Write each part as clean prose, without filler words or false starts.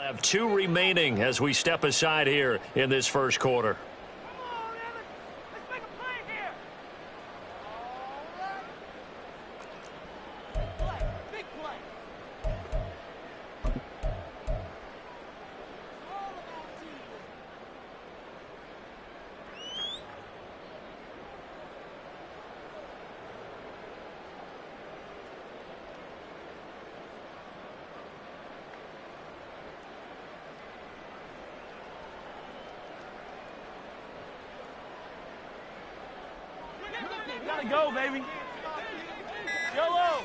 Have 2 remaining as we step aside here in this first quarter. Let's make a play here. Big play. It's all about teamwork. Gotta go, baby. YOLO.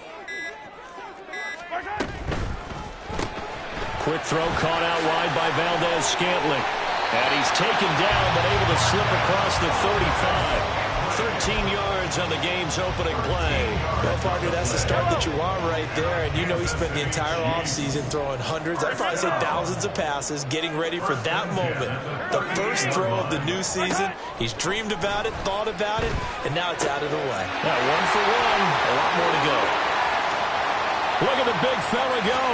Quick throw caught out wide by Valdes-Scantling. And he's taken down but able to slip across the 35. 13 yards on the game's opening play. Well, partner, that's the start that you want right there. And you know he spent the entire offseason throwing hundreds, I'd probably say thousands of passes, getting ready for that moment. The first throw of the new season. He's dreamed about it, thought about it, and now it's out of the way. Yeah, 1 for 1. A lot more to go. Look at the big fella go.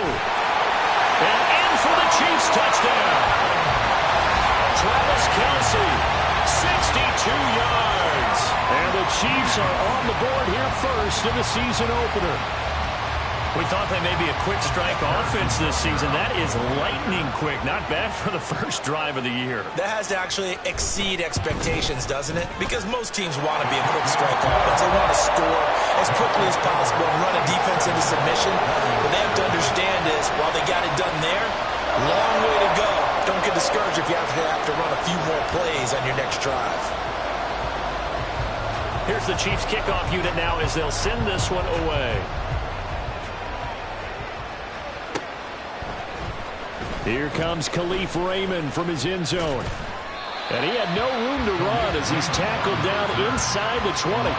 And in for the Chiefs touchdown. Travis Kelce, 62 yards. And the Chiefs are on the board here first in the season opener. We thought they may be a quick strike offense this season. That is lightning quick. Not bad for the first drive of the year. That has to actually exceed expectations, doesn't it? Because most teams want to be a quick strike offense. They want to score as quickly as possible and run a defense into submission. What they have to understand is, while they got it done there, long way to go. Don't get discouraged if you have to run a few more plays on your next drive. Here's the Chiefs kickoff unit now as they'll send this one away. Here comes Khalif Raymond from his end zone. And he had no room to run as he's tackled down inside the 20.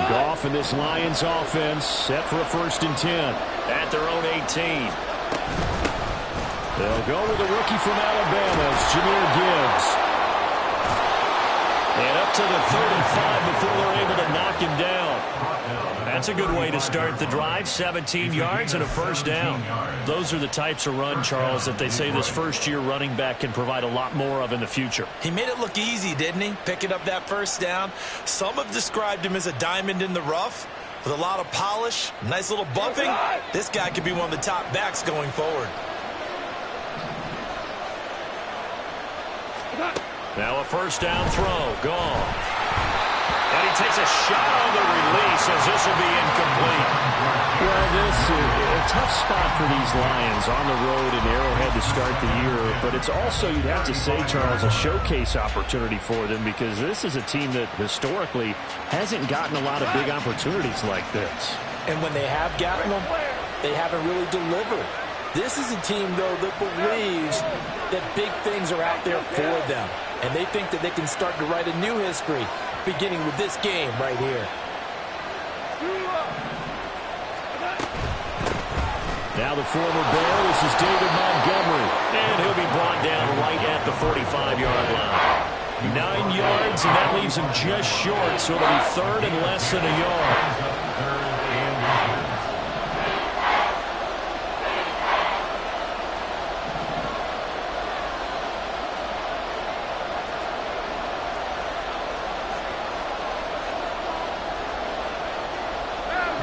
Goff and this Lions offense set for a 1st and 10 at their own 18. They'll go with a rookie from Alabama. It's Jahmyr Gibbs. And up to the 35 before they're able to knock him down. That's a good way to start the drive. 17 yards and a 1st down. Those are the types of run, Charles, that they say this first-year running back can provide a lot more of in the future. He made it look easy, didn't he? Picking up that 1st down. Some have described him as a diamond in the rough with a lot of polish, nice little bumping. This guy could be one of the top backs going forward. Now a 1st down throw. Gone. And he takes a shot on the release as this will be incomplete. Well, this is a tough spot for these Lions on the road in Arrowhead to start the year. But it's also, you'd have to say, Charles, a showcase opportunity for them because this is a team that historically hasn't gotten a lot of big opportunities like this. And when they have gotten them, they haven't really delivered. This is a team, though, that believes that big things are out there for them. And they think that they can start to write a new history, beginning with this game right here. Now the former Bear, this is David Montgomery. And he'll be brought down right at the 45-yard line. 9 yards, and that leaves him just short, so it'll be 3rd and less than a yard.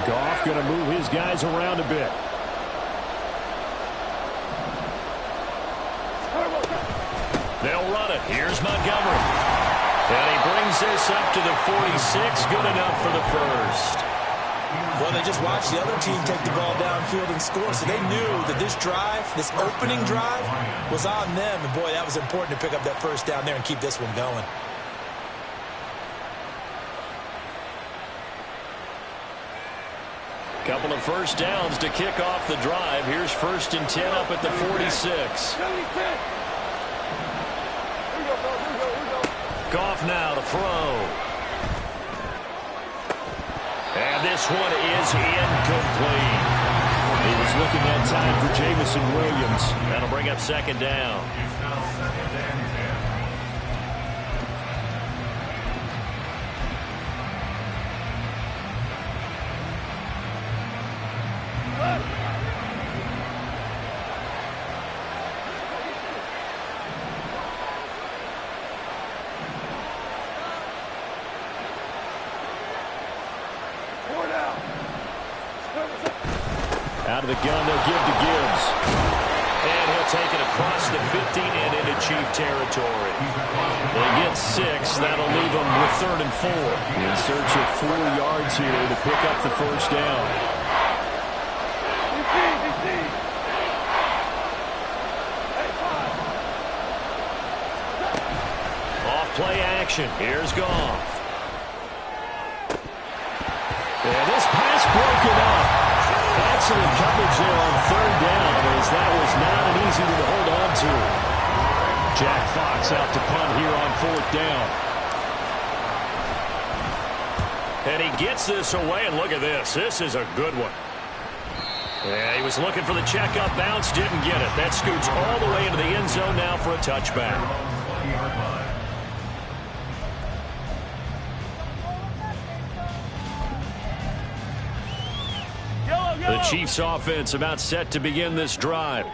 Goff going to move his guys around a bit. good. Here's Montgomery. And he brings this up to the 46. Good enough for the first. Well, they just watched the other team take the ball downfield and score, so they knew that this drive, this opening drive, was on them. And, boy, that was important to pick up that first down there and keep this one going. Couple of first downs to kick off the drive. Here's 1st and 10 up at the 46. Goff now to throw. And this one is incomplete. He was looking at time for Jamison Williams. That'll bring up 2nd down. Out of the gun, they'll give to Gibbs. And he'll take it across the 15 and into Chief territory. They get 6. That'll leave them with 3rd and 4. In search of 4 yards here to pick up the first down. Off play action. Here's Goff. And this pass broken up. Excellent coverage there on 3rd down, as that was not an easy one to hold on to. Jack Fox out to punt here on 4th down. And he gets this away, and look at this. This is a good one. Yeah, he was looking for the checkup bounce, didn't get it. That scoots all the way into the end zone now for a touchback. The Chiefs offense about set to begin this drive.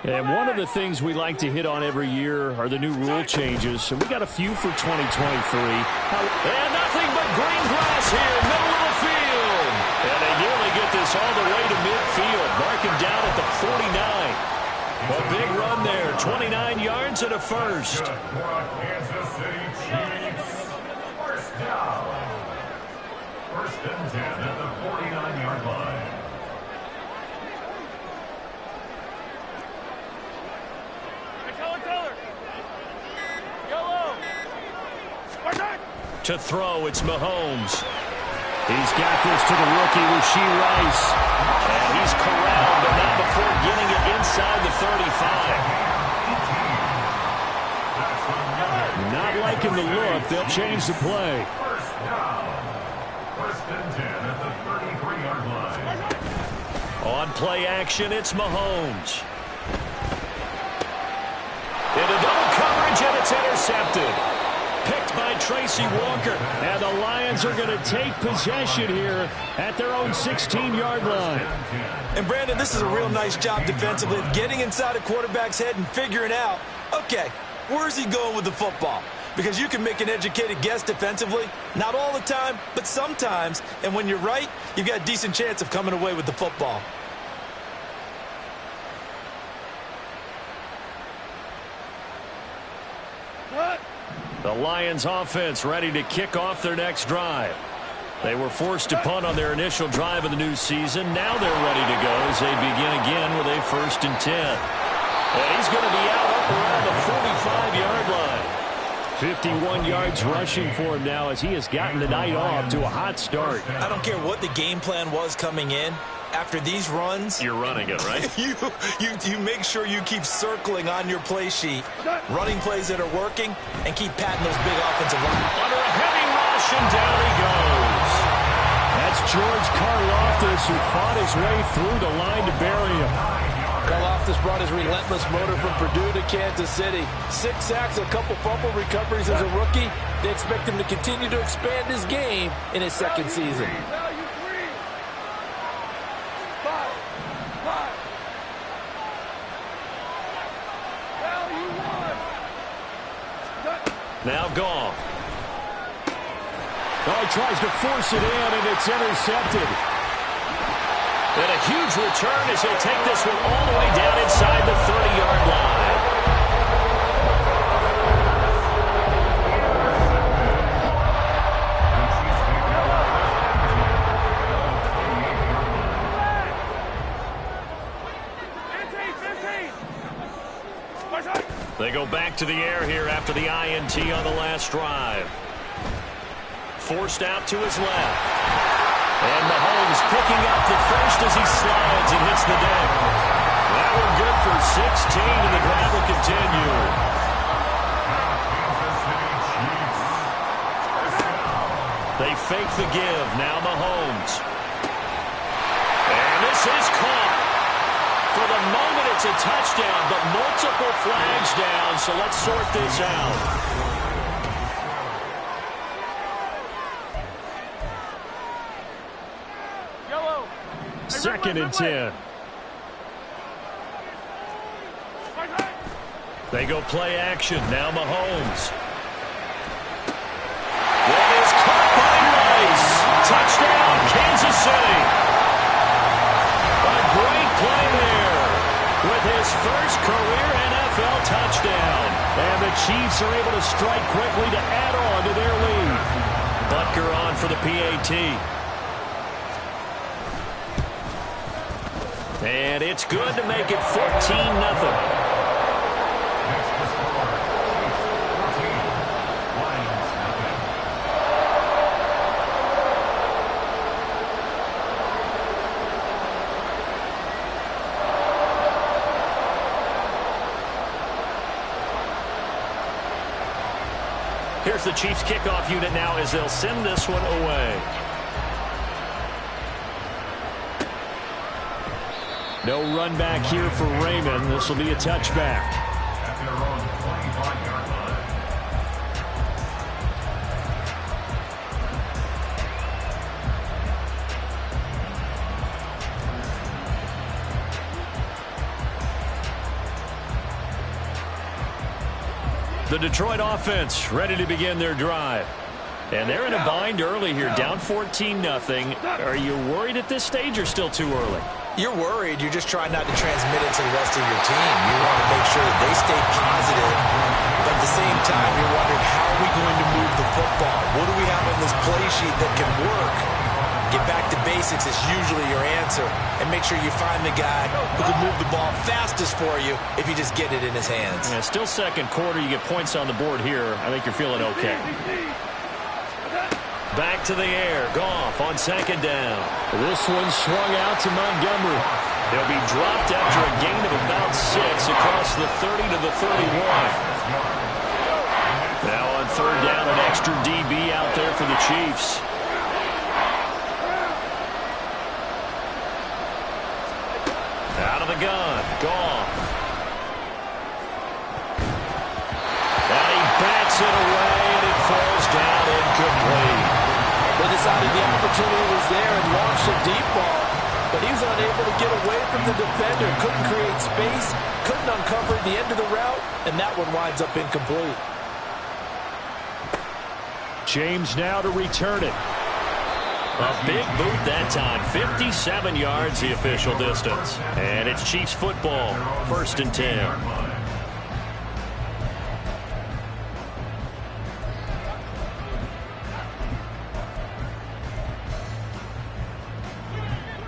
And one of the things we like to hit on every year are the new rule changes. And we got a few for 2023. And nothing but green grass here, middle of the field. And they nearly get this all the way to midfield. Marking down at the 49. A big run there, 29 yards and a first. Kansas City Chiefs. First down. 1st and 10 at the 49-yard line. To throw, it's Mahomes. He's got this to the rookie, Rashee Rice. And he's corralled, but not before getting it inside the 35. Not liking the look. They'll change the play. First down. 1st and 10 at the 33-yard line. On play action, it's Mahomes. Into double coverage, and it's intercepted. Picked by Tracy Walker. And the Lions are going to take possession here at their own 16-yard line. And, Brandon, this is a real nice job defensively of getting inside a quarterback's head and figuring out, okay, where's he going with the football? Because you can make an educated guess defensively. Not all the time, but sometimes. And when you're right, you've got a decent chance of coming away with the football. The Lions offense ready to kick off their next drive. They were forced to punt on their initial drive of the new season. Now they're ready to go as they begin again with a 1st and 10. And he's going to be out up around the 45-yard line. 51 yards rushing for him now as he has gotten the night off to a hot start. I don't care what the game plan was coming in. After these runs, you're running it, right? you make sure you keep circling on your play sheet, running plays that are working, and keep patting those big offensive lines. Under a heavy rush, and down he goes. That's George Karlaftis, who fought his way through the line to bury him. Karlaftis brought his relentless motor from Purdue to Kansas City. 6 sacks, a couple fumble recoveries as a rookie. They expect him to continue to expand his game in his 2nd season. Now Goff. Oh, he tries to force it in, and it's intercepted. And a huge return as he'll take this one all the way down inside the 30-yard line. They go back to the air here after the INT on the last drive. Forced out to his left. And Mahomes picking up the first as he slides and hits the deck. That one good for 16, and the drive will continue. They fake the give. Now Mahomes. And this is caught. For the moment, it's a touchdown, but multiple flags down, so let's sort this out. Yellow. Second and 10. They go play action. Now Mahomes. That is caught by Rice. Touchdown, Kansas City. A great play there with his first career NFL touchdown. And the Chiefs are able to strike quickly to add on to their lead. Butker on for the PAT. And it's good to make it 14-0. Here's the Chiefs kickoff unit now as they'll send this one away. No run back here for Raymond. This will be a touchback. At their own 25-yard line. The Detroit offense ready to begin their drive. And they're in a bind early here, down 14-0. Are you worried at this stage or still too early? You're worried. You're just trying not to transmit it to the rest of your team. You want to make sure that they stay positive. But at the same time, you're wondering, how are we going to move the football? What do we have on this play sheet that can work? Get back to basics is usually your answer. And make sure you find the guy who can move the ball fastest for you if you just get it in his hands. Yeah, still second quarter. You get points on the board here. I think you're feeling okay. Back to the air. Goff on second down. This one swung out to Montgomery. They'll be dropped after a gain of about 6 across the 30 to the 31. Now on third down, an extra DB out there for the Chiefs. Out of the gun. Goff. And he bats it away, and it falls down incomplete. They decided the opportunity was there and launched a deep ball, but he was unable to get away from the defender, couldn't create space, couldn't uncover the end of the route, and that one winds up incomplete. James now to return it. A big boot that time. 57 yards the official distance. And it's Chiefs football. 1st and 10.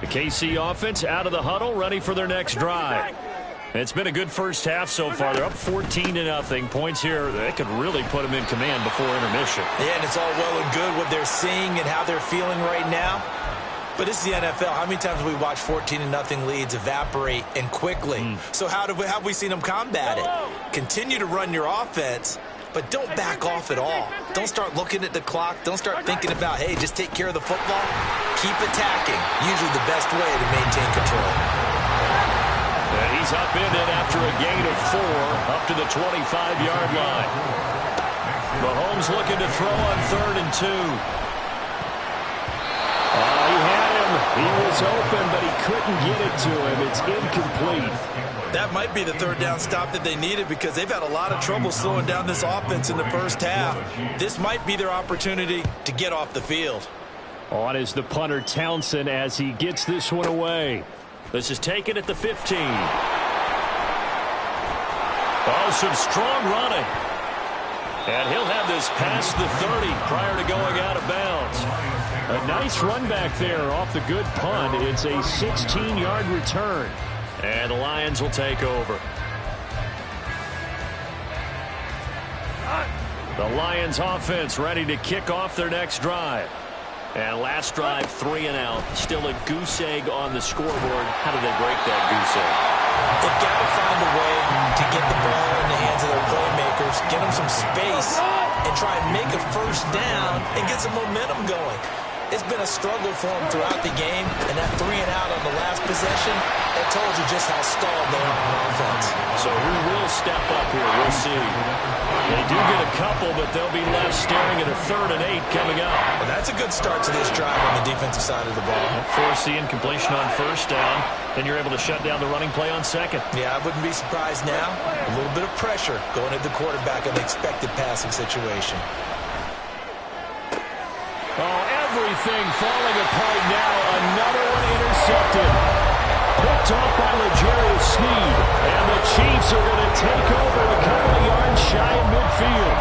The KC offense out of the huddle, ready for their next drive. It's been a good first half so far. They're up 14-0. Points here, they could really put them in command before intermission. Yeah, and it's all well and good what they're seeing and how they're feeling right now. But this is the NFL. How many times have we watched 14-0 leads evaporate and quickly? So how have we seen them combat it? Continue to run your offense, but don't back off at all. Don't start looking at the clock. Don't start thinking about, hey, just take care of the football. Keep attacking. Usually the best way to maintain control. And he's upended after a gain of 4 up to the 25-yard line. Mahomes looking to throw on 3rd and 2. He had him. He was open, but he couldn't get it to him. It's incomplete. That might be the third down stop that they needed because they've had a lot of trouble slowing down this offense in the first half. This might be their opportunity to get off the field. On is the punter Townsend as he gets this one away. This is taken at the 15. Oh, some strong running. And he'll have this past the 30 prior to going out of bounds. A nice run back there off the good punt. It's a 16-yard return. And the Lions will take over. The Lions offense ready to kick off their next drive. And last drive, 3 and out. Still a goose egg on the scoreboard. How do they break that goose egg? They've got to find a way to get the ball in the hands of their playmakers, get them some space, and try and make a first down and get some momentum going. It's been a struggle for them throughout the game, and that 3 and out on the last possession, that told you just how stalled they are on offense. So who will step up here? We'll see. They do get a couple, but they'll be left staring at a 3rd and 8 coming up. Well, that's a good start to this drive on the defensive side of the ball. Force the incompletion on first down. Then you're able to shut down the running play on second. Yeah, I wouldn't be surprised now. A little bit of pressure going at the quarterback in the expected passing situation. Oh, everything falling apart now. Another one intercepted. Picked off by L'Jarius Sneed. And the Chiefs are going to take over a couple of yards shy of midfield.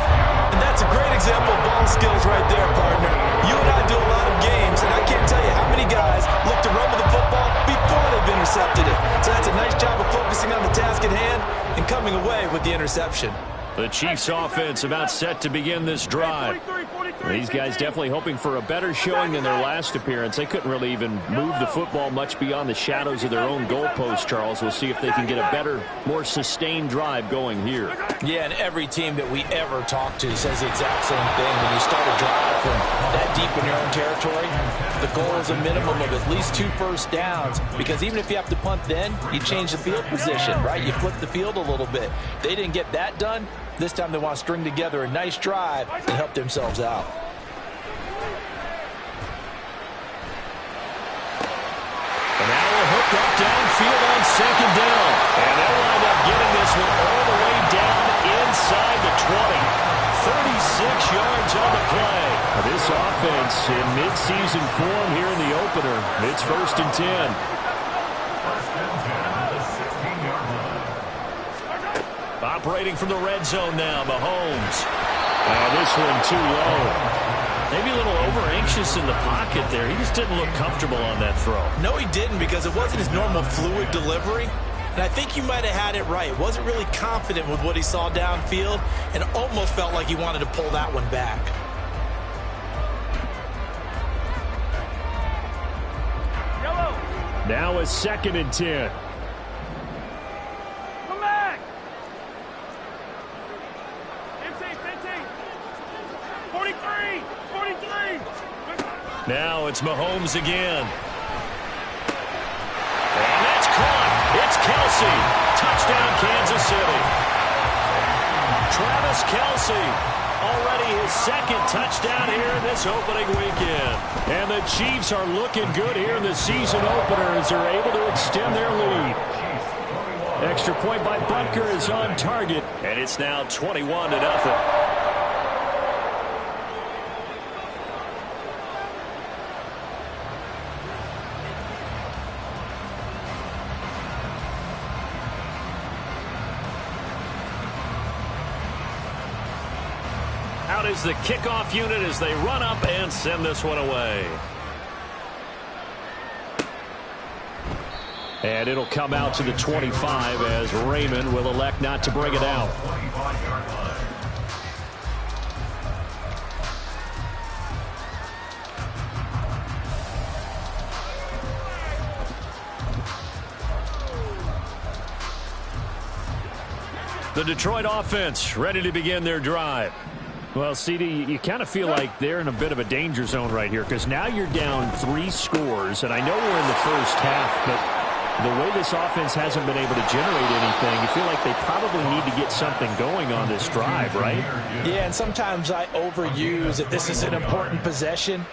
And that's a great example of ball skills right there, partner. You and I do a lot of games, and I can't tell you how many guys look to run with the football before they've intercepted it. So that's a nice job of focusing on the task at hand and coming away with the interception. The Chiefs offense about set to begin this drive. These guys definitely hoping for a better showing than their last appearance. They couldn't really even move the football much beyond the shadows of their own goalpost, Charles. We'll see if they can get a better, more sustained drive going here. Yeah, and every team that we ever talk to says the exact same thing. When you start a drive from that deep in your own territory, the goal is a minimum of at least 2 first downs, because even if you have to punt then, you change the field position, right? You flip the field a little bit. They didn't get that done. This time they want to string together a nice drive and help themselves out. And now we'll hook up downfield on second down. And they'll wind up getting this one all the way down inside the 20. 36 yards on the play. Now this offense in midseason form here in the opener. It's 1st and 10. 1st and 10 at the 16-yard line. Operating from the red zone now, Mahomes. And this one too low. Maybe a little over-anxious in the pocket there. He just didn't look comfortable on that throw. No, he didn't, because it wasn't his normal fluid delivery. And I think you might have had it right. Wasn't really confident with what he saw downfield, and almost felt like he wanted to pull that one back. Now a 2nd and 10. Come back. 15, 15. 43, 43. Now it's Mahomes again. And that's caught. It's Kelce. Touchdown, Kansas City. Travis Kelce, already his 2nd touchdown here in this opening weekend. And the Chiefs are looking good here in the season opener as they're able to extend their lead. Extra point by Butker is on target, and it's now 21-0. Out is the kickoff unit as they run up and send this one away. And it'll come out to the 25 as Raymond will elect not to bring it out. The Detroit offense ready to begin their drive. Well, CD, you kind of feel like they're in a bit of a danger zone right here, because now you're down 3 scores, and I know we're in the first half, but the way this offense hasn't been able to generate anything, you feel like they probably need to get something going on this drive, right? Yeah, and sometimes I overuse that this is an important possession.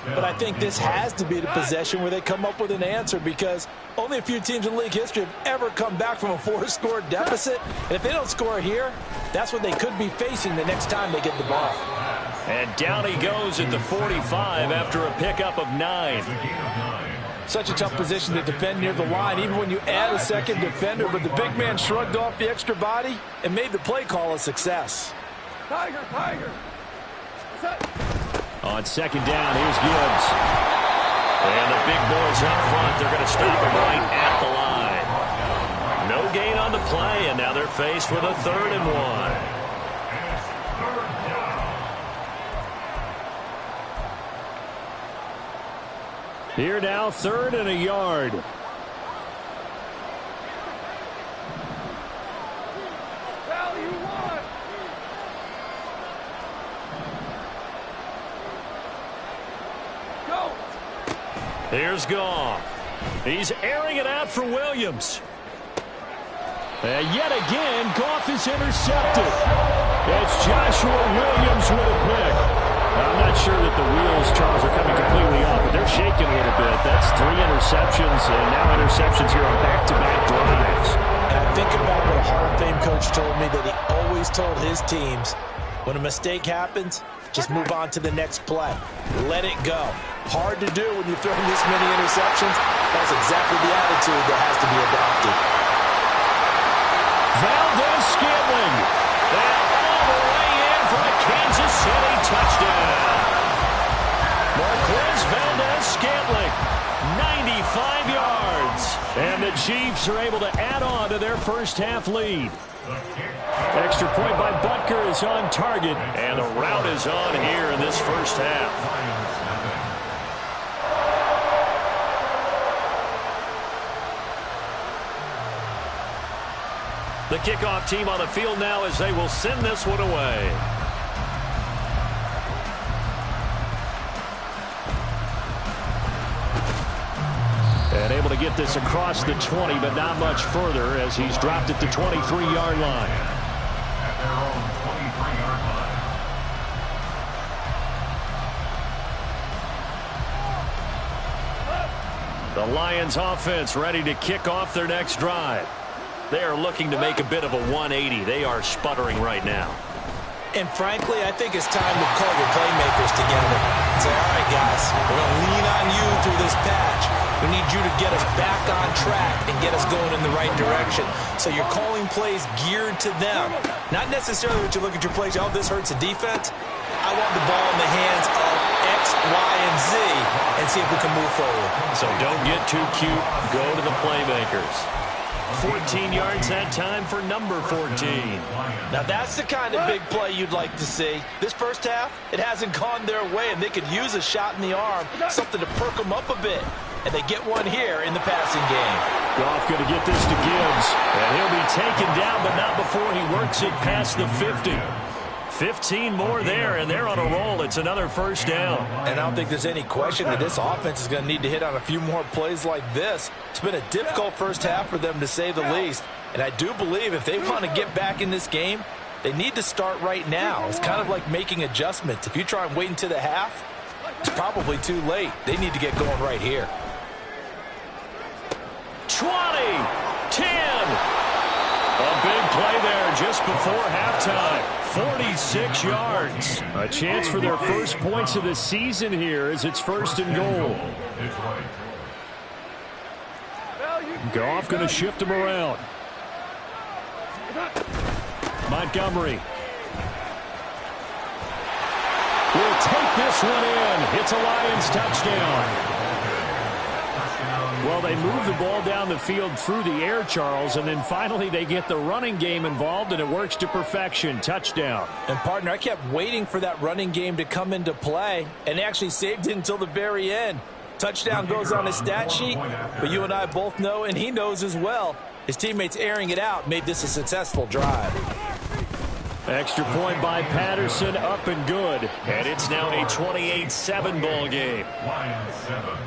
But I think this has to be the possession where they come up with an answer, because only a few teams in league history have ever come back from a 4-score deficit. And if they don't score here, that's what they could be facing the next time they get the ball. And down he goes at the 45 after a pickup of 9. Such a tough position to defend near the line, even when you add a second defender. But the big man shrugged off the extra body and made the play call a success. Tiger, Tiger. On second down, here's Gibbs. And the big boys up front, they're going to stop him right at the line. No gain on the play, and now they're faced with a 3rd and 1. Here now, 3rd and a yard. Value one. Go. Here's Goff. He's airing it out for Williams. And yet again, Goff is intercepted. It's Joshua Williams with a pick. I'm not sure that the wheels, Charles, are coming completely off, but they're shaking a little bit. That's 3 interceptions, and now interceptions here on back-to-back drives. And I think about what a Hall of Fame coach told me, that he always told his teams, when a mistake happens, just move on to the next play. Let it go. Hard to do when you're throwing this many interceptions. That's exactly the attitude that has to be adopted. Valdez-Scantling. And all the way in for a Kansas City touchdown. Marquez Valdez-Scantling, 95 yards. And the Chiefs are able to add on to their first half lead. Extra point by Butker is on target, and the route is on here in this first half. The kickoff team on the field now as they will send this one away. And able to get this across the 20, but not much further as he's dropped at the 23-yard line. At their own 23-yard line. The Lions offense ready to kick off their next drive. They are looking to make a bit of a 180. They are sputtering right now. And frankly, I think it's time to call your playmakers together and say, all right, guys, we're going to lean on you through this patch. We need you to get us back on track and get us going in the right direction. So you're calling plays geared to them. Not necessarily that you look at your plays, oh, this hurts the defense. I want the ball in the hands of X, Y, and Z and see if we can move forward. So don't get too cute. Go to the playmakers. 14 yards that time for number 14. Now that's the kind of big play you'd like to see. This first half, it hasn't gone their way, and they could use a shot in the arm, something to perk them up a bit. And they get one here in the passing game. Goff going to get this to Gibbs. And he'll be taken down, but not before he works it past the 50. 15 more there, and they're on a roll. It's another first down. And I don't think there's any question that this offense is going to need to hit on a few more plays like this. It's been a difficult first half for them, to say the least. And I do believe if they want to get back in this game, they need to start right now. It's kind of like making adjustments. If you try and wait until the half, it's probably too late. They need to get going right here. 20, 10. A big play there just before halftime. 46 yards. A chance for their first points of the season here as it's 1st and goal. Goff going to shift him around. Montgomery will take this one in. It's a Lions touchdown. Well, they move the ball down the field through the air, Charles, and then finally they get the running game involved, and it works to perfection. Touchdown. And, partner, I kept waiting for that running game to come into play, and actually saved it until the very end. Touchdown goes on his stat sheet, but you and I both know, and he knows as well, his teammates airing it out made this a successful drive. Extra point by Patterson, up and good. And it's now a 28-7 ball game. Lions 7.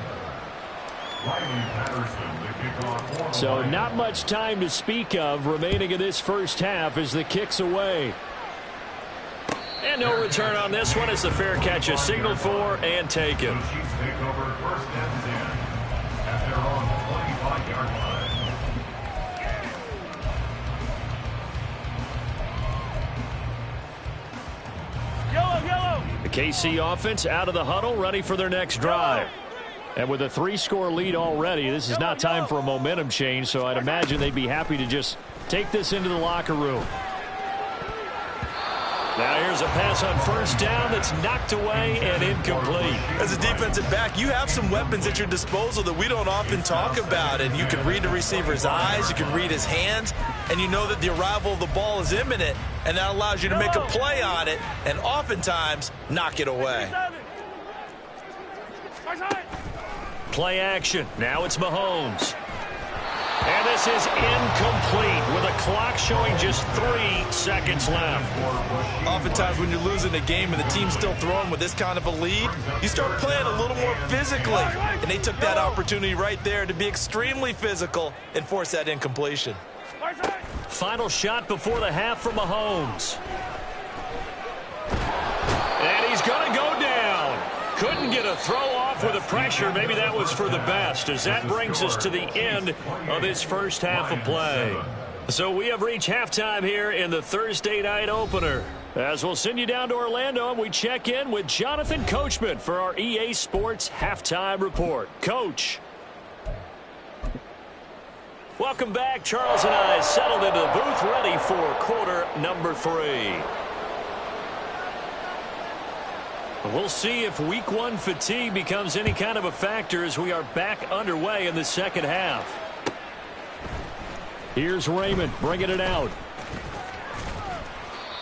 So not much time to speak of remaining in this first half as the kick's away. And no return on this one as the fair catch is signaled for and taken. The Chiefs take over 1st and 10 at their own 25-yard line. Yellow, yellow. The KC offense out of the huddle, ready for their next drive. And with a 3-score lead already, this is not time for a momentum change, so I'd imagine they'd be happy to just take this into the locker room. Now here's a pass on 1st down that's knocked away and incomplete. As a defensive back, you have some weapons at your disposal that we don't often talk about, and you can read the receiver's eyes, you can read his hands, and you know that the arrival of the ball is imminent, and that allows you to make a play on it and oftentimes knock it away. Play action. Now it's Mahomes. And this is incomplete with a clock showing just 3 seconds left. Oftentimes when you're losing a game and the team's still throwing with this kind of a lead, you start playing a little more physically. And they took that opportunity right there to be extremely physical and force that incompletion. Final shot before the half for Mahomes. And he's going to go down. Couldn't get a throw off with the pressure. Maybe that was for the best, as that brings us to the end of this first half of play. So we have reached halftime here in the Thursday night opener. As we'll send you down to Orlando, and we check in with Jonathan Coachman for our EA Sports Halftime Report. Coach. Welcome back. Charles and I settled into the booth, ready for quarter number 3. We'll see if week 1 fatigue becomes any kind of a factor as we are back underway in the second half. Here's Raymond bringing it out.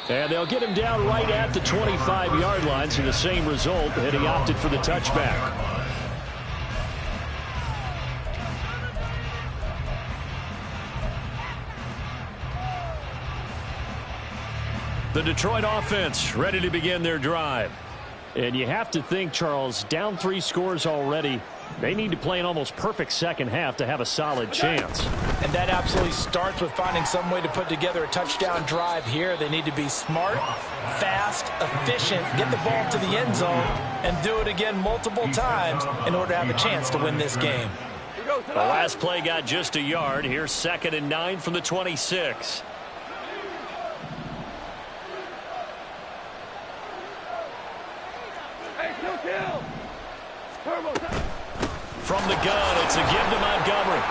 And they'll get him down right at the 25-yard line, so the same result, and he opted for the touchback. The Detroit offense ready to begin their drive. And you have to think, Charles, down 3 scores already. They need to play an almost perfect second half to have a solid chance. And that absolutely starts with finding some way to put together a touchdown drive here. They need to be smart, fast, efficient, get the ball to the end zone, and do it again multiple times in order to have a chance to win this game. The last play got just a yard. Here's 2nd and 9 from the 26. From the gun, it's a give to Montgomery.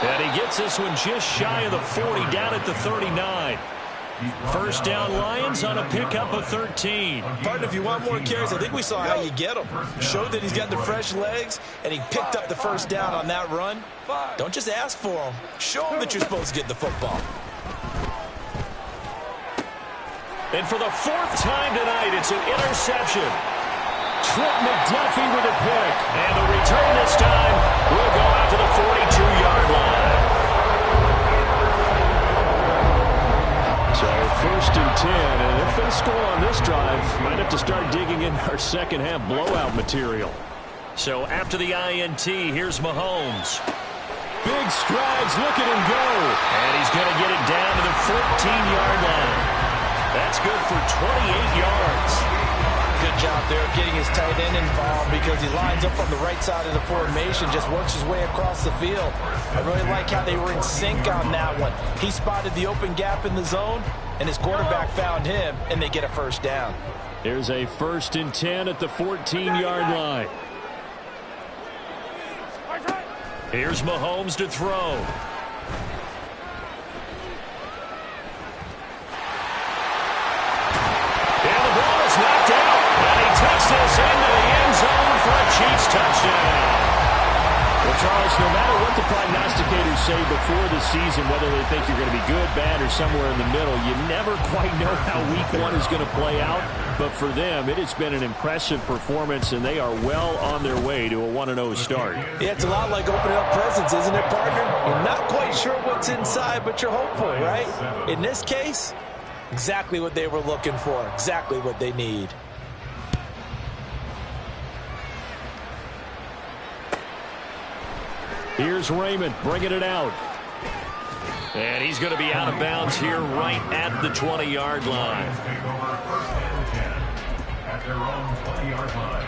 And he gets this one just shy of the 40, down at the 39. First down Lions on a pickup of 13. Partner, if you want more carries, I think we saw how you get them. Showed that he's got the fresh legs, and he picked up the first down on that run. Don't just ask for them. Show them that you're supposed to get the football. And for the 4th time tonight, it's an interception. Trent McDuffie with a pick. And the return this time will go out to the 42-yard line. So 1st and 10, and if they score on this drive, might have to start digging in our second half blowout material. So after the INT, here's Mahomes. Big strides, look at him go. And he's going to get it down to the 14-yard line. That's good for 28 yards. Good job there getting his tight end involved because he lines up on the right side of the formation, just works his way across the field. I really like how they were in sync on that one. He spotted the open gap in the zone, and his quarterback found him, and they get a first down. There's a 1st and 10 at the 14-yard line. Here's Mahomes to throw. Knocked out, and he takes this into the end zone for a Chiefs touchdown. Well, Charles, no matter what the prognosticators say before the season, whether they think you're going to be good, bad, or somewhere in the middle, you never quite know how week 1 is going to play out. But for them, it has been an impressive performance, and they are well on their way to a 1-0 start. Yeah, it's a lot like opening up presents, isn't it, partner? You're not quite sure what's inside, but you're hopeful, right? In this case, exactly what they were looking for, exactly what they need. Here's Raymond bringing it out. And he's going to be out of bounds here right at the 20-yard line. At their own 20-yard line.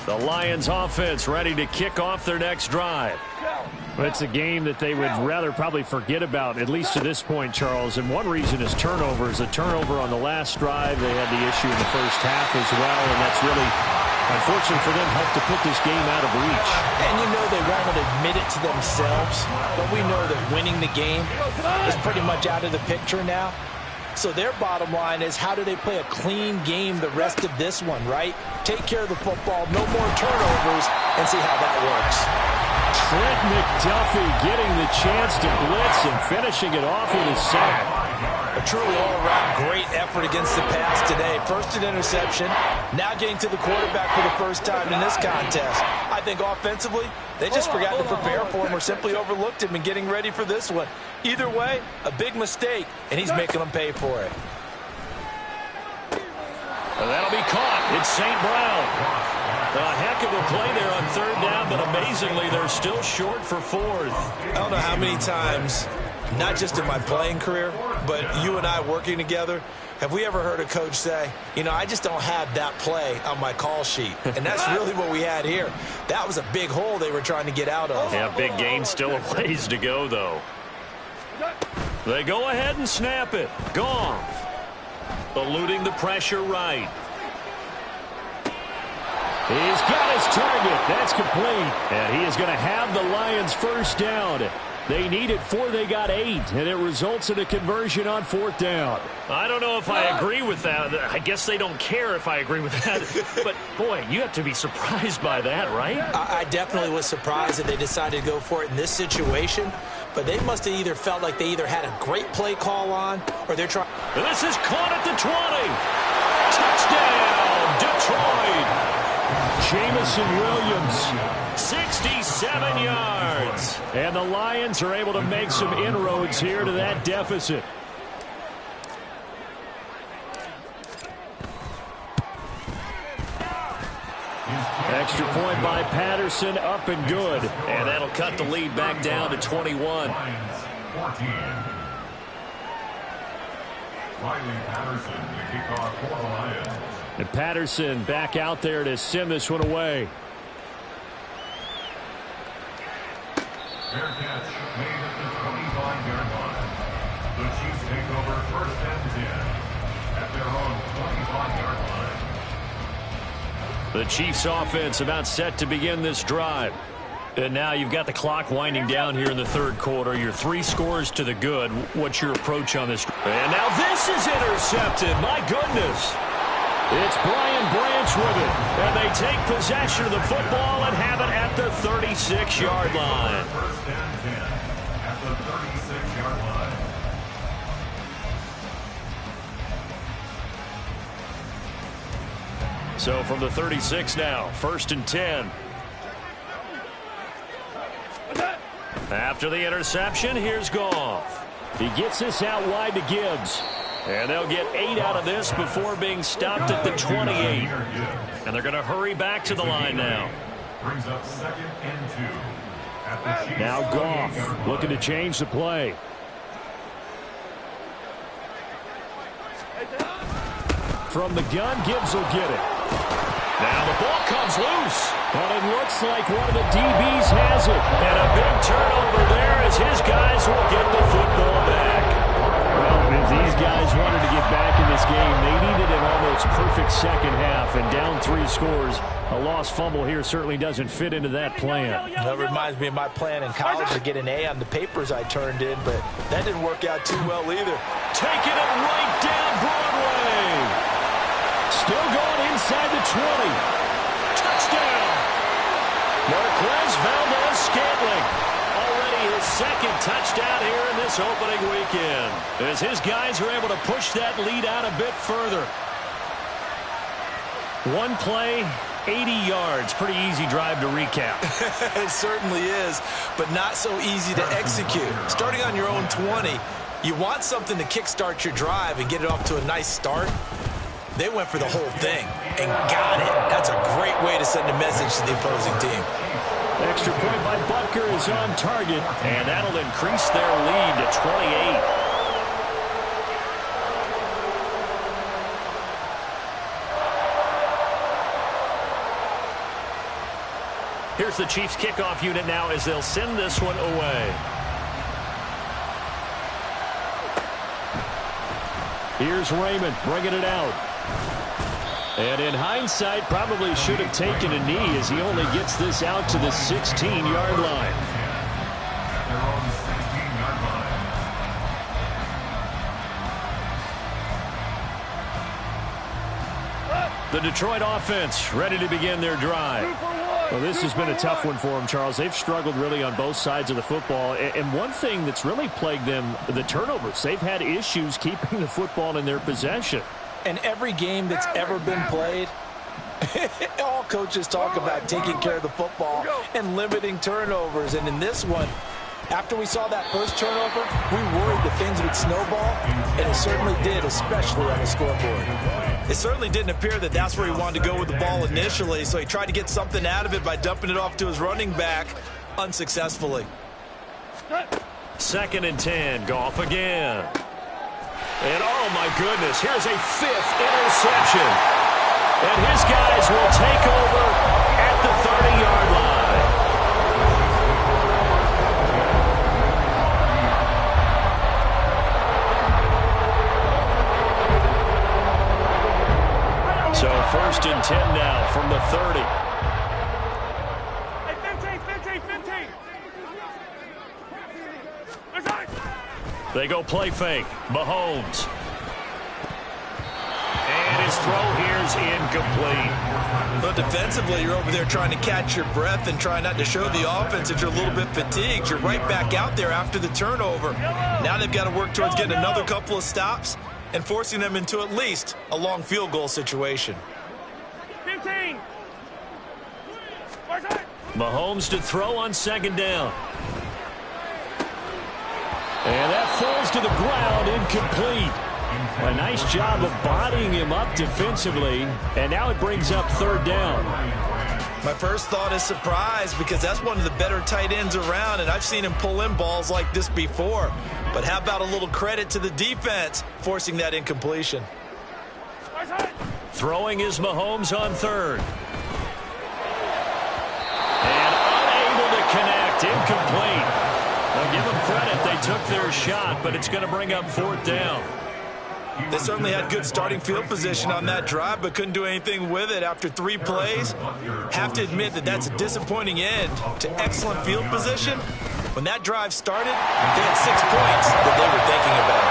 The Lions offense ready to kick off their next drive. It's a game that they would rather probably forget about, at least to this point, Charles. And one reason is turnovers. A turnover on the last drive. They had the issue in the first half as well, and that's really, unfortunately for them, helped to put this game out of reach. And you know they won't admit it to themselves, but we know that winning the game is pretty much out of the picture now. So their bottom line is, how do they play a clean game the rest of this one, right? Take care of the football, no more turnovers, and see how that works. Trent McDuffie getting the chance to blitz and finishing it off with a sack. A truly all-around great effort against the pass today. First an interception, now getting to the quarterback for the first time in this contest. I think offensively, they just forgot to prepare for him or simply overlooked him in getting ready for this one. Either way, a big mistake, and he's making them pay for it. And that'll be caught. It's St. Brown. A heck of a play there on third down, but amazingly, they're still short for fourth. I don't know how many times, not just in my playing career, but you and I working together, have we ever heard a coach say, you know, I just don't have that play on my call sheet. And that's really what we had here. That was a big hole they were trying to get out of. Yeah, big gain, still a ways to go, though. They go ahead and snap it. Goff eluding the pressure right. He's got his target. That's complete. And he is going to have the Lions first down. They needed 4. They got 8. And it results in a conversion on fourth down. I don't know if I agree with that. I guess they don't care if I agree with that. But, boy, you have to be surprised by that, right? I definitely was surprised that they decided to go for it in this situation. But they must have either felt like they either had a great play call on or they're trying. This is caught at the 20. Touchdown, Detroit. Jamison Williams, 67 yards. And the Lions are able to make some inroads here to that deficit. Extra point by Patterson, up and good. And that'll cut the lead back down to 21. Lions 14. Riley Patterson, the kickoff for the Lions. And Patterson back out there to send this one away. Fair catch made at the 25-yard line. The Chiefs take over first and 10 at their own 25-yard line. The Chiefs offense about set to begin this drive. And now you've got the clock winding down here in the third quarter. Your 3 scores to the good. What's your approach on this? And now this is intercepted. My goodness. It's Brian Branch with it. And they take possession of the football and have it at the 36-yard line. First and 10 at the 36-yard line. So from the 36 now, first and 10. After the interception, here's Goff. He gets this out wide to Gibbs. And they'll get 8 out of this before being stopped at the 28. And they're going to hurry back to the line now. Brings up second and 2 at the Chiefs. Now Goff looking to change the play. From the gun, Gibbs will get it. Now the ball comes loose. But it looks like one of the DBs has it. And a big turnover there as his guys will get the football back. Well, if these guys wanted to get back in this game, they needed an almost perfect second half. And down 3 scores, a lost fumble here certainly doesn't fit into that plan. That reminds me of my plan in college to get an A on the papers I turned in, but that didn't work out too well either. Taking it right down Broadway. Still going inside the 20. Touchdown. Marquez Valdes-Scantling. Already his second touchdown here in this opening weekend. As his guys are able to push that lead out a bit further. One play, 80 yards. Pretty easy drive to recap. It certainly is, but not so easy to execute. Starting on your own 20, you want something to kickstart your drive and get it off to a nice start. They went for the whole thing and got it. That's a great way to send a message to the opposing team. Extra point by Butker is on target, and that'll increase their lead to 28. Here's the Chiefs kickoff unit now as they'll send this one away. Here's Raymond bringing it out. And in hindsight, probably should have taken a knee as he only gets this out to the 16-yard line. Their own 16-yard line. The Detroit offense ready to begin their drive. 2 for 1. Well, this has been a tough one for them, Charles. They've struggled really on both sides of the football. And one thing that's really plagued them, the turnovers. They've had issues keeping the football in their possession. And every game that's ever been played, all coaches talk about taking care of the football and limiting turnovers. And in this one, after we saw that first turnover, we worried that things would snowball, and it certainly did, especially on the scoreboard. It certainly didn't appear that that's where he wanted to go with the ball initially, so he tried to get something out of it by dumping it off to his running back unsuccessfully. 2nd and 10, Goff again. And oh my goodness, here's a 5th interception. And his guys will take over at the 30-yard line. So 1st and 10 now from the 30. Hey, 15. They go play fake. Mahomes. And his throw here's incomplete. But defensively, you're over there trying to catch your breath and try not to show the offense that you're a little bit fatigued. You're right back out there after the turnover. Now they've got to work towards getting another couple of stops and forcing them into at least a long field goal situation. 15. Mahomes to throw on 2nd down. And that falls to the ground, incomplete. A nice job of bodying him up defensively, and now it brings up 3rd down. My first thought is surprise, because that's one of the better tight ends around, and I've seen him pull in balls like this before. But how about a little credit to the defense forcing that incompletion? Throwing is Mahomes on 3rd. And unable to connect, incomplete. I'll give them credit, they took their shot, but it's going to bring up 4th down. They certainly had good starting field position on that drive, but couldn't do anything with it after 3 plays. Have to admit that that's a disappointing end to excellent field position. When that drive started, they had 6 points that they were thinking about.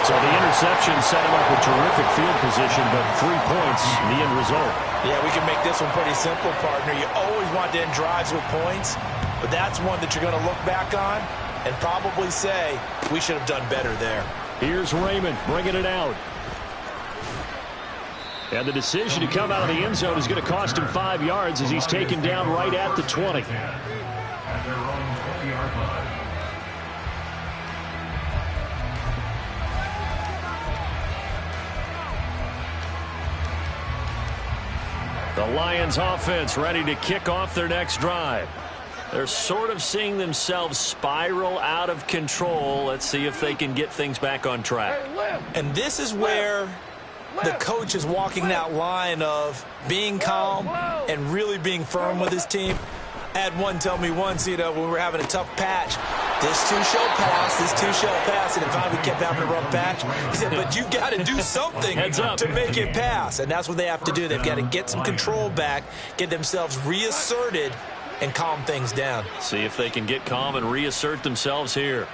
So the interception set him up with terrific field position, but 3 points, the end result. Yeah, we can make this one pretty simple, partner. You always want to end drives with points, but that's one that you're going to look back on and probably say, we should have done better there. Here's Raymond bringing it out. And the decision to come out of the end zone is going to cost him 5 yards as he's taken down right at the 20. At their own 20-yard line. The Lions offense ready to kick off their next drive. They're sort of seeing themselves spiral out of control. Let's see if they can get things back on track. And this is where the coach is walking that line of being calm and really being firm with his team. I had one tell me once, when we were having a tough patch, this too shall pass, this too shall pass, and finally we kept having a rough patch. He said, but you got to do something to make it pass, and that's what they have to do. They've got to get some control back, get themselves reasserted, and calm things down. See if they can get calm and reassert themselves here.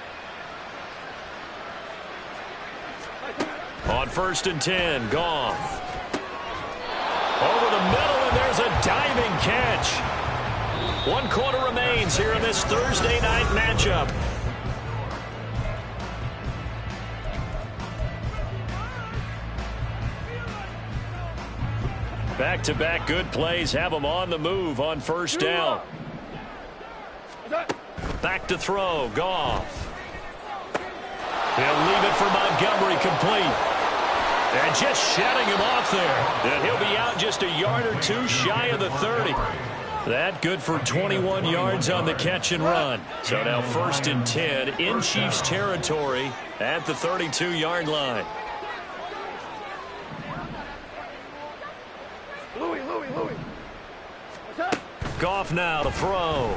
On 1st and 10, Goff. Over the middle, and there's a diving catch. 1 quarter remains here in this Thursday night matchup. Back-to-back good plays have them on the move on 1st down. Back to throw, Goff. He'll leave it for Montgomery complete. And just shutting him off there. And he'll be out just a yard or 2 shy of the 30. That good for 21 yards on the catch and run. So now 1st and 10 in Chiefs territory at the 32-yard line. Louis. Goff now to throw.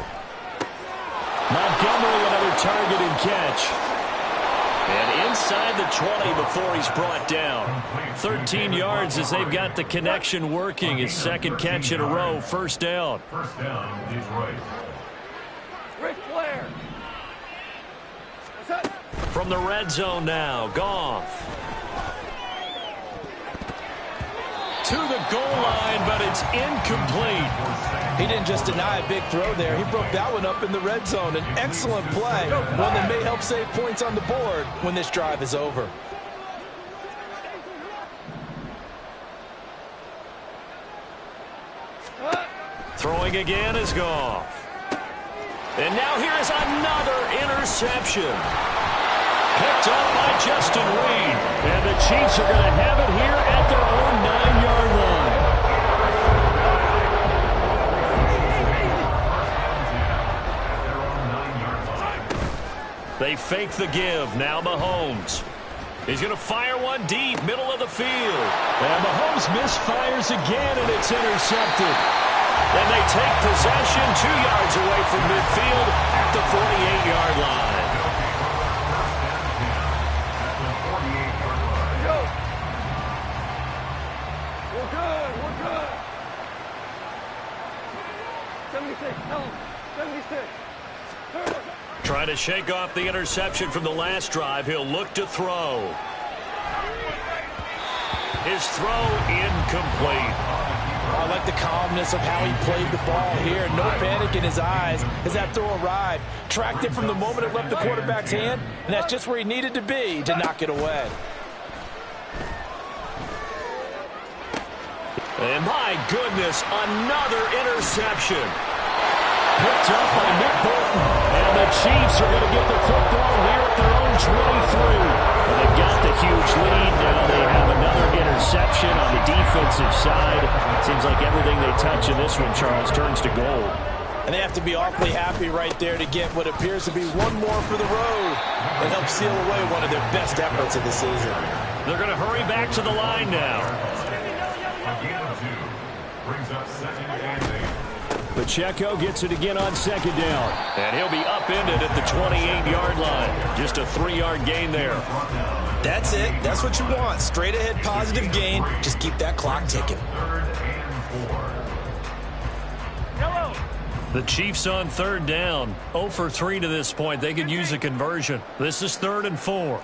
Montgomery another target and catch. And inside the 20 before he's brought down. 13 yards as they've got the connection working. His 2nd catch in a row, 1st down. 1st down, Detroit. Ric Flair. From the red zone now, Goff. To the goal line, but it's incomplete. He didn't just deny a big throw there. He broke that one up in the red zone. An excellent play, one that may help save points on the board when this drive is over. Throwing again is Goff. And now here is another interception. Picked up by Justin Reed. And the Chiefs are going to have it here at their own 9-yard line. They fake the give. Now Mahomes. He's going to fire one deep, middle of the field. And Mahomes misfires again, and it's intercepted. And they take possession 2 yards away from midfield at the 48-yard line. We're good. We're good. 76. Tell him. 76. Trying to shake off the interception from the last drive. He'll look to throw. His throw incomplete. I like the calmness of how he played the ball here. No panic in his eyes as that throw arrived. Tracked it from the moment it left the quarterback's hand, and that's just where he needed to be to knock it away. And my goodness, another interception. Picked up by Nick Bolton. And the Chiefs are going to get the football here at their own 23. Well, they've got the huge lead. Now they have another interception on the defensive side. Seems like everything they touch in this one, Charles, turns to gold. And they have to be awfully happy right there to get what appears to be one more for the road and help seal away one of their best efforts of the season. They're going to hurry back to the line now. Brings up second and 8. Pacheco gets it again on second down. And he'll be upended at the 28-yard line. Just a 3-yard gain there. That's it. That's what you want. Straight ahead positive gain. Just keep that clock ticking. Third and 4. Yellow. The Chiefs on third down. 0 for 3 to this point. They could use a conversion. This is 3rd and 4.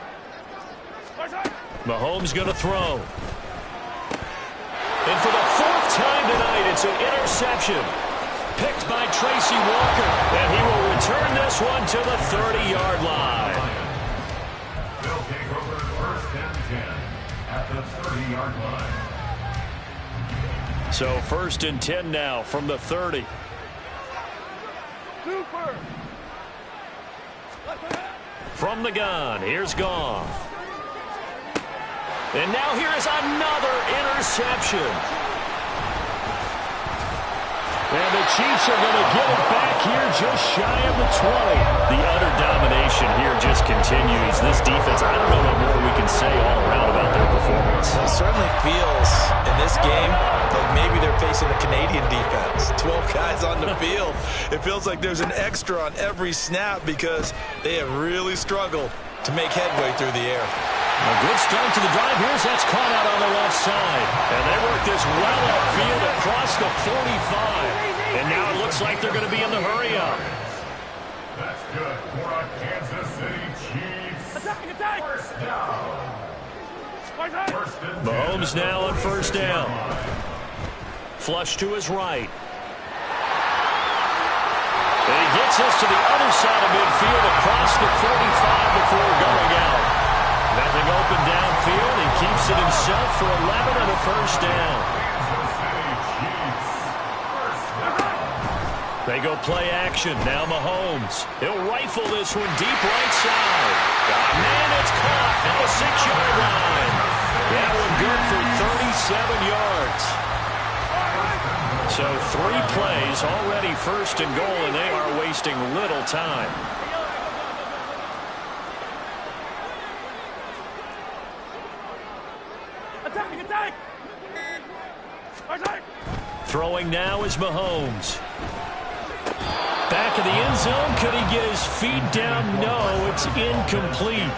Mahomes going to throw. And for the 4th time tonight, it's an interception. Picked by Tracy Walker. And he will return this one to the 30-yard line. They'll take over 1st and 10 at the 30-yard line. So 1st and 10 now from the 30. Super. From the gun, here's Goff. And now here is another interception. And the Chiefs are going to get it back here just shy of the 20. The utter domination here just continues. This defense, I don't know what more we can say all around about their performance. It certainly feels in this game like maybe they're facing a Canadian defense. 12 guys on the field. It feels like there's an extra on every snap because they have really struggled to make headway through the air. A good start to the drive. Here's that's caught out on the left side. And they work this well upfield across the 45. And now it looks like they're going to be in the hurry-up. That's good for a Kansas City Chiefs. Attack. First down. First and 10. Mahomes now on first down. Flush to his right. And he gets us to the other side of midfield across the 45 before going out. Nothing open downfield. He keeps it himself for 11 and a first down. They go play action. Now Mahomes. He'll rifle this one deep right side. Oh, man, it's caught at the 6-yard line. That one good for 37 yards. So 3 plays already first and goal, and they are wasting little time. Attack. Throwing now is Mahomes. Back of the end zone. Could he get his feet down? No, it's incomplete.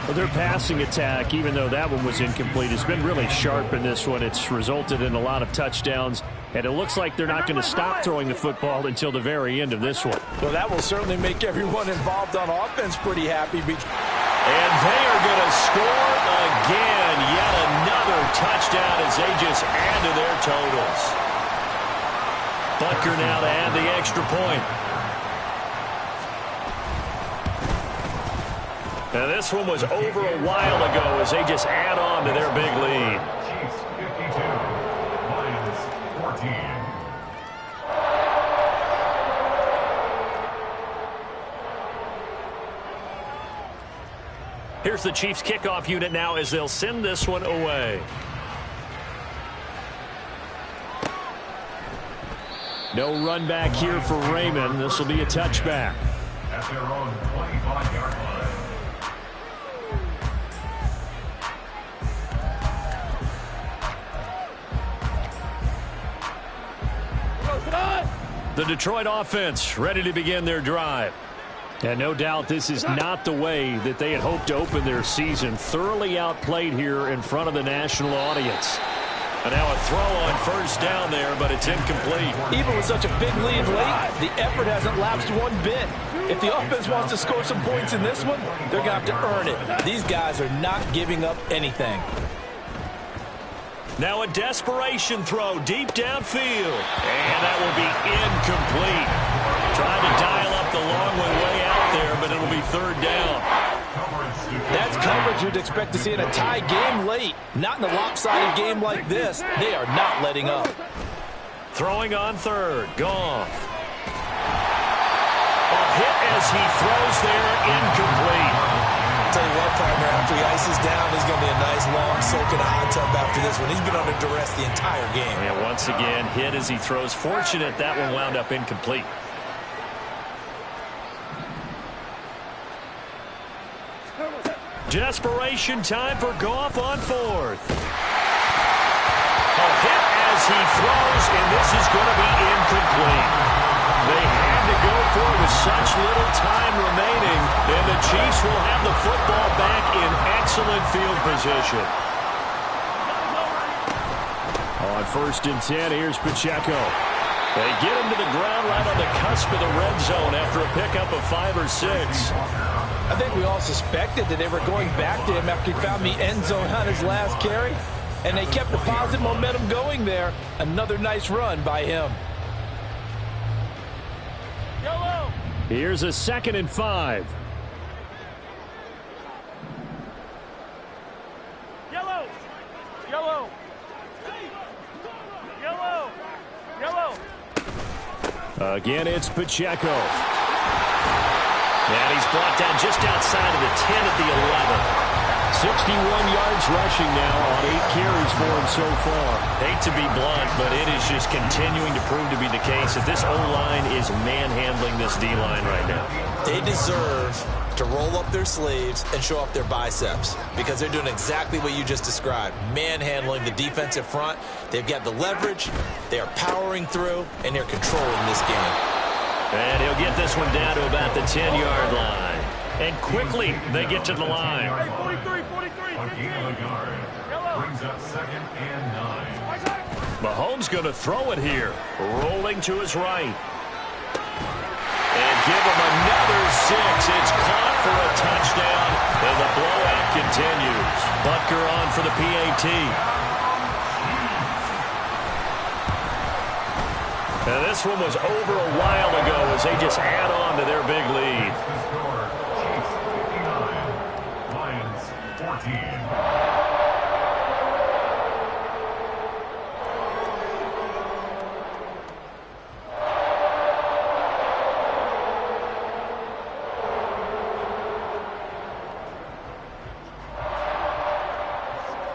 Well, their passing attack, even though that one was incomplete, has been really sharp in this one. It's resulted in a lot of touchdowns, and it looks like they're not going to stop throwing the football until the very end of this one. Well, that will certainly make everyone involved on offense pretty happy. And they are going to score again. Yet another touchdown as they just add to their totals. Butker now to add the extra point. Now this one was over a while ago as they just add on to their big lead. Chiefs 52, Lions 14. Here's the Chiefs kickoff unit now as they'll send this one away. No run back here for Raymond. This will be a touchback. At their own 25-yard line. The Detroit offense ready to begin their drive. And no doubt this is not the way that they had hoped to open their season. Thoroughly outplayed here in front of the national audience. And now a throw on first down there, but it's incomplete. Even with such a big lead late, the effort hasn't lapsed one bit. If the offense wants to score some points in this one, they're going to have to earn it. These guys are not giving up anything. Now a desperation throw deep downfield. And that will be incomplete. Trying to dial up the long way out there, but it'll be third down. That's coverage you'd expect to see in a tie game late. Not in a lopsided game like this. They are not letting up. Throwing on third. Goff. A hit as he throws there. Incomplete. Tell you what, partner, after he ices down, there's going to be a nice long soak in a hot tub after this one. He's been under duress the entire game. And once again, hit as he throws. Fortunate that one wound up incomplete. Desperation time for Goff on fourth. A hit as he throws, and this is going to be incomplete. They had to go for it with such little time remaining, and the Chiefs will have the football back in excellent field position. On 1st and 10, here's Pacheco. They get him to the ground right on the cusp of the red zone after a pickup of 5 or 6. I think we all suspected that they were going back to him after he found the end zone on his last carry, and they kept the positive momentum going there. Another nice run by him. Yellow. Here's a 2nd and 5. Yellow. Yellow. Yellow. Yellow. Again, it's Pacheco. And he's brought down just outside of the 10 at the 11. 61 yards rushing now on 8 carries for him so far. Hate to be blunt, but it is just continuing to prove to be the case that this O-line is manhandling this D-line right now. They deserve to roll up their sleeves and show up their biceps because they're doing exactly what you just described, manhandling the defensive front. They've got the leverage, they are powering through, and they're controlling this game. And he'll get this one down to about the 10-yard line. And quickly, they get to the line. 43. A gain of a yard. Brings up 2nd and 9. Mahomes going to throw it here. Rolling to his right. And give him another 6. It's caught for a touchdown. And the blowout continues. Butker on for the PAT. And this one was over a while ago as they just add on to their big lead. The score, Chiefs 59, Lions 14.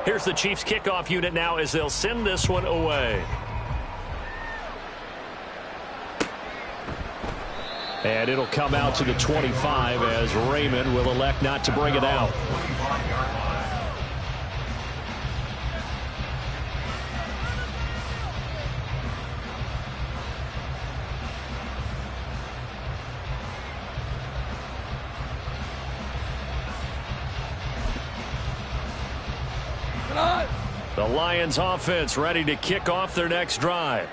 Here's the Chiefs kickoff unit now as they'll send this one away. And it'll come out to the 25 as Raymond will elect not to bring it out. The Lions offense ready to kick off their next drive.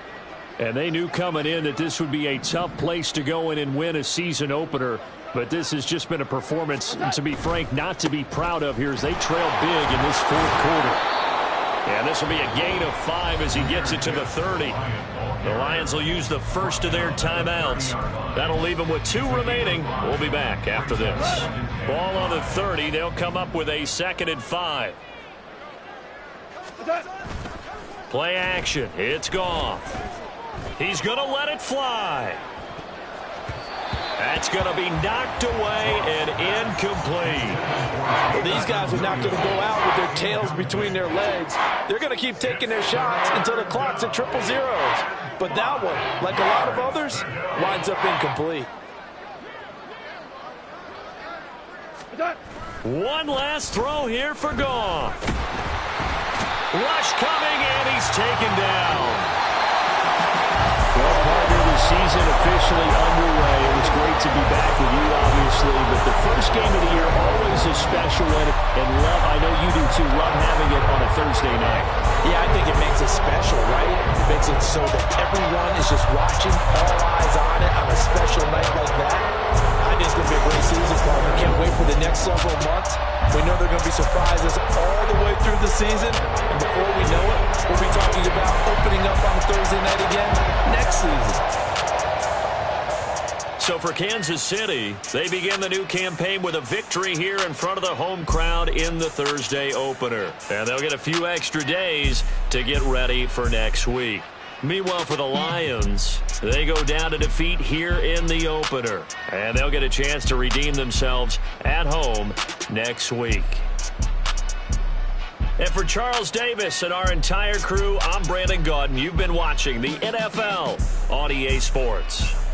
And they knew coming in that this would be a tough place to go in and win a season opener. But this has just been a performance, to be frank, not to be proud of here as they trail big in this 4th quarter. And this will be a gain of 5 as he gets it to the 30. The Lions will use the first of their timeouts. That'll leave them with 2 remaining. We'll be back after this. Ball on the 30. They'll come up with a 2nd and 5. Play action. It's Goff. He's going to let it fly. That's going to be knocked away and incomplete. Well, these guys are not going to go out with their tails between their legs. They're going to keep taking their shots until the clock's at 000. But that one, like a lot of others, winds up incomplete. One last throw here for Goff. Rush coming, and he's taken down. Well, partner, the season officially underway. It was great to be back with you, obviously, but the first game of the year always a special one. And love, I know you do too, love having it on a Thursday night. Yeah, I think it makes it special, right? It makes it so that everyone is just watching, all eyes on it on a special night like that. I think it's going to be a great season, partner. Can't wait for the next several months. We know there are going to be surprises all the way through the season. And before we know it, we'll be talking about opening up on Thursday night again next season. So for Kansas City, they begin the new campaign with a victory here in front of the home crowd in the Thursday opener. And they'll get a few extra days to get ready for next week. Meanwhile, for the Lions, they go down to defeat here in the opener. And they'll get a chance to redeem themselves at home next week. And for Charles Davis and our entire crew, I'm Brandon Gaudin. You've been watching the NFL on EA Sports.